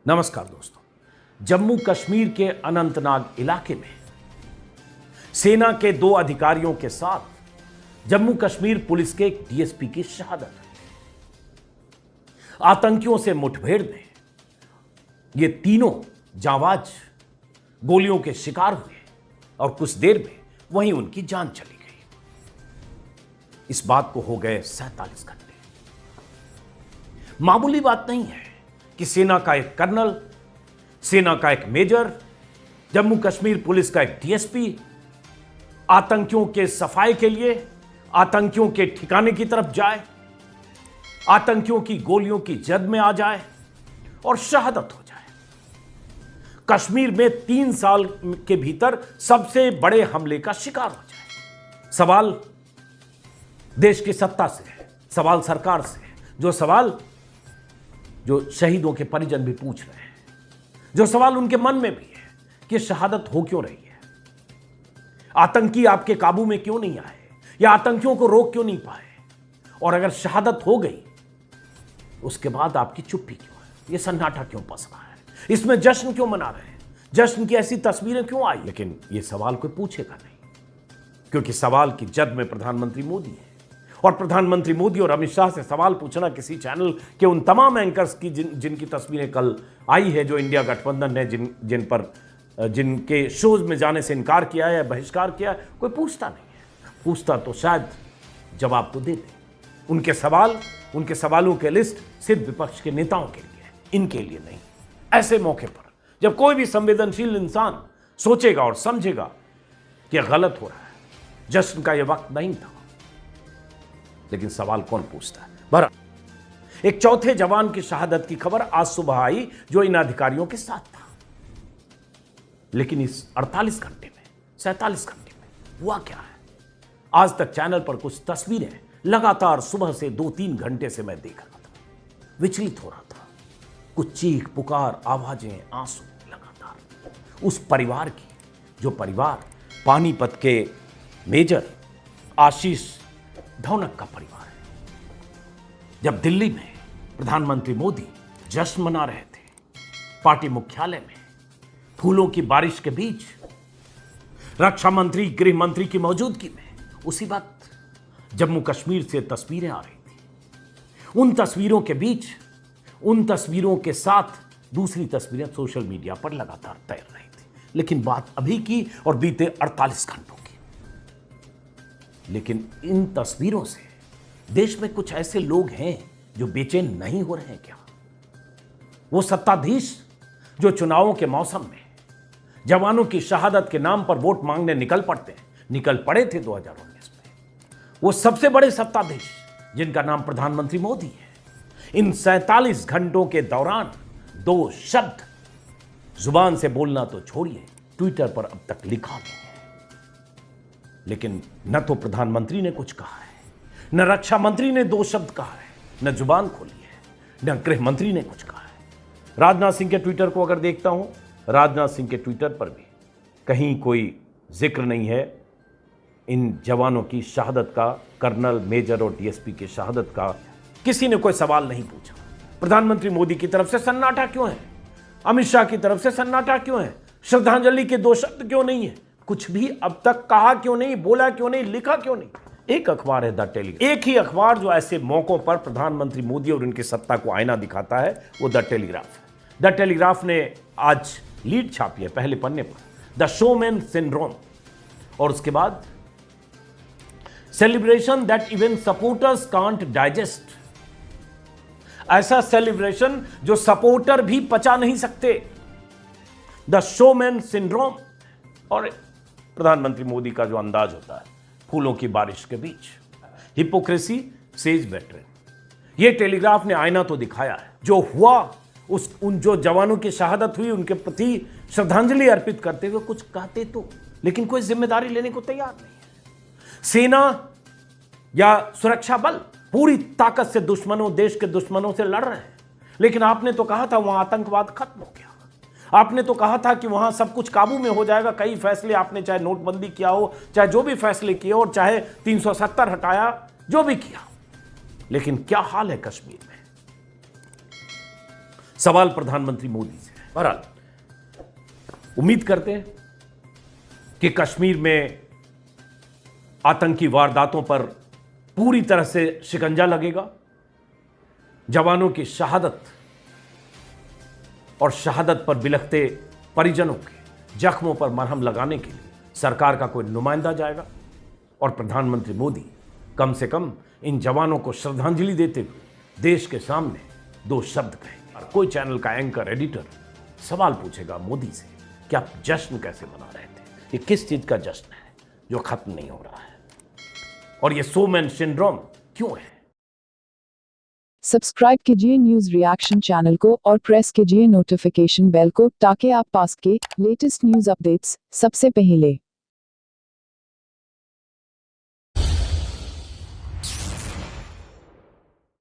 नमस्कार दोस्तों। जम्मू कश्मीर के अनंतनाग इलाके में सेना के 2 अधिकारियों के साथ जम्मू कश्मीर पुलिस के एक डीएसपी की शहादत है। आतंकियों से मुठभेड़ में ये तीनों जांबाज गोलियों के शिकार हुए और कुछ देर में वहीं उनकी जान चली गई। इस बात को हो गए 47 घंटे। मामूली बात नहीं है कि सेना का एक कर्नल, सेना का एक मेजर, जम्मू कश्मीर पुलिस का एक डीएसपी आतंकियों के सफाई के लिए आतंकियों के ठिकाने की तरफ जाए, आतंकियों की गोलियों की जद में आ जाए और शहादत हो जाए। कश्मीर में 3 साल के भीतर सबसे बड़े हमले का शिकार हो जाए। सवाल देश की सत्ता से है, सवाल सरकार से है, जो सवाल जो शहीदों के परिजन भी पूछ रहे हैं, जो सवाल उनके मन में भी है कि शहादत हो क्यों रही है, आतंकी आपके काबू में क्यों नहीं आए या आतंकियों को रोक क्यों नहीं पाए, और अगर शहादत हो गई उसके बाद आपकी चुप्पी क्यों है, ये सन्नाटा क्यों पस रहा है, इसमें जश्न क्यों मना रहे हैं, जश्न की ऐसी तस्वीरें क्यों आई। लेकिन ये सवाल कोई पूछेगा नहीं, क्योंकि सवाल की जद में प्रधानमंत्री मोदी है और प्रधानमंत्री मोदी और अमित शाह से सवाल पूछना किसी चैनल के उन तमाम एंकर्स की जिनकी तस्वीरें कल आई है, जो इंडिया गठबंधन है, जिनके शोज में जाने से इनकार किया है या बहिष्कार किया है, कोई पूछता नहीं है। पूछता तो शायद जवाब तो देते। उनके सवालों के लिस्ट सिर्फ विपक्ष के नेताओं के लिए है, इनके लिए नहीं। ऐसे मौके पर जब कोई भी संवेदनशील इंसान सोचेगा और समझेगा कि यह गलत हो रहा है, जश्न का यह वक्त नहीं था, लेकिन सवाल कौन पूछता है। बहरहाल एक चौथे जवान की शहादत की खबर आज सुबह आई, जो इन अधिकारियों के साथ था। लेकिन इस 48 घंटे में, 47 घंटे में हुआ क्या है? आज तक चैनल पर कुछ तस्वीरें लगातार सुबह से 2-3 घंटे से मैं देख रहा था, विचलित हो रहा था। कुछ चीख पुकार, आवाजें, आंसू लगातार उस परिवार की, जो परिवार पानीपत के मेजर आशीष धौनक का परिवार है। जब दिल्ली में प्रधानमंत्री मोदी जश्न मना रहे थे, पार्टी मुख्यालय में फूलों की बारिश के बीच, रक्षा मंत्री, गृह मंत्री की मौजूदगी में, उसी वक्त जम्मू कश्मीर से तस्वीरें आ रही थी। उन तस्वीरों के बीच, उन तस्वीरों के साथ दूसरी तस्वीरें सोशल मीडिया पर लगातार तैर रही थी। लेकिन बात अभी की और बीते 48 घंटों की। लेकिन इन तस्वीरों से देश में कुछ ऐसे लोग हैं जो बेचैन नहीं हो रहे हैं क्या? वो सत्ताधीश जो चुनावों के मौसम में जवानों की शहादत के नाम पर वोट मांगने निकल पड़े थे 2019 में, वो सबसे बड़े सत्ताधीश जिनका नाम प्रधानमंत्री मोदी है, इन 47 घंटों के दौरान 2 शब्द जुबान से बोलना तो छोड़िए, ट्विटर पर अब तक लिखा नहीं है। लेकिन न तो प्रधानमंत्री ने कुछ कहा है, न रक्षा मंत्री ने 2 शब्द कहा है, न जुबान खोली है, न गृह मंत्री ने कुछ कहा है। राजनाथ सिंह के ट्विटर को अगर देखता हूं, राजनाथ सिंह के ट्विटर पर भी कहीं कोई जिक्र नहीं है इन जवानों की शहादत का, कर्नल, मेजर और डीएसपी की शहादत का। किसी ने कोई सवाल नहीं पूछा। प्रधानमंत्री मोदी की तरफ से सन्नाटा क्यों है? अमित शाह की तरफ से सन्नाटा क्यों है? श्रद्धांजलि के 2 शब्द क्यों नहीं है? कुछ भी अब तक कहा क्यों नहीं, बोला क्यों नहीं, लिखा क्यों नहीं? एक अखबार है द टेलीग्राफ, एक ही अखबार जो ऐसे मौकों पर प्रधानमंत्री मोदी और उनकी सत्ता को आईना दिखाता है, वो द टेलीग्राफ है। द टेलीग्राफ ने आज लीड छापी है पहले पन्ने पर, द शोमैन सिंड्रोम, और उसके बाद celebration that even supporters can't digest. ऐसा सेलिब्रेशन जो सपोर्टर भी पचा नहीं सकते, द शोमैन सिंड्रोम। और प्रधानमंत्री मोदी का जो अंदाज होता है, फूलों की बारिश के बीच, हिपोक्रेसी सेज वेटरन। ये टेलीग्राफ ने आईना तो दिखाया है। जो हुआ, उन जो जवानों की शहादत हुई, उनके प्रति श्रद्धांजलि अर्पित करते हुए कुछ कहते तो, लेकिन कोई जिम्मेदारी लेने को तैयार नहीं है। सेना या सुरक्षा बल पूरी ताकत से दुश्मनों, देश के दुश्मनों से लड़ रहे हैं, लेकिन आपने तो कहा था वहां आतंकवाद खत्म हो गया, आपने तो कहा था कि वहां सब कुछ काबू में हो जाएगा। कई फैसले आपने, चाहे नोटबंदी किया हो, चाहे जो भी फैसले किए हो, और चाहे 370 हटाया, जो भी किया, लेकिन क्या हाल है कश्मीर में? सवाल प्रधानमंत्री मोदी से है। बहरहाल उम्मीद करते हैं कि कश्मीर में आतंकी वारदातों पर पूरी तरह से शिकंजा लगेगा। जवानों की शहादत और शहादत पर बिलखते परिजनों के जख्मों पर मरहम लगाने के लिए सरकार का कोई नुमाइंदा जाएगा और प्रधानमंत्री मोदी कम से कम इन जवानों को श्रद्धांजलि देते हुए देश के सामने दो शब्द कहें। और कोई चैनल का एंकर एडिटर सवाल पूछेगा मोदी से कि आप जश्न कैसे मना रहे थे, ये किस चीज का जश्न है जो खत्म नहीं हो रहा है, और ये सोमैन सिंड्रोम क्यों है। सब्सक्राइब कीजिए न्यूज रिएक्शन चैनल को और प्रेस कीजिए नोटिफिकेशन बेल को ताकि आप पास के लेटेस्ट न्यूज अपडेट्स सबसे पहले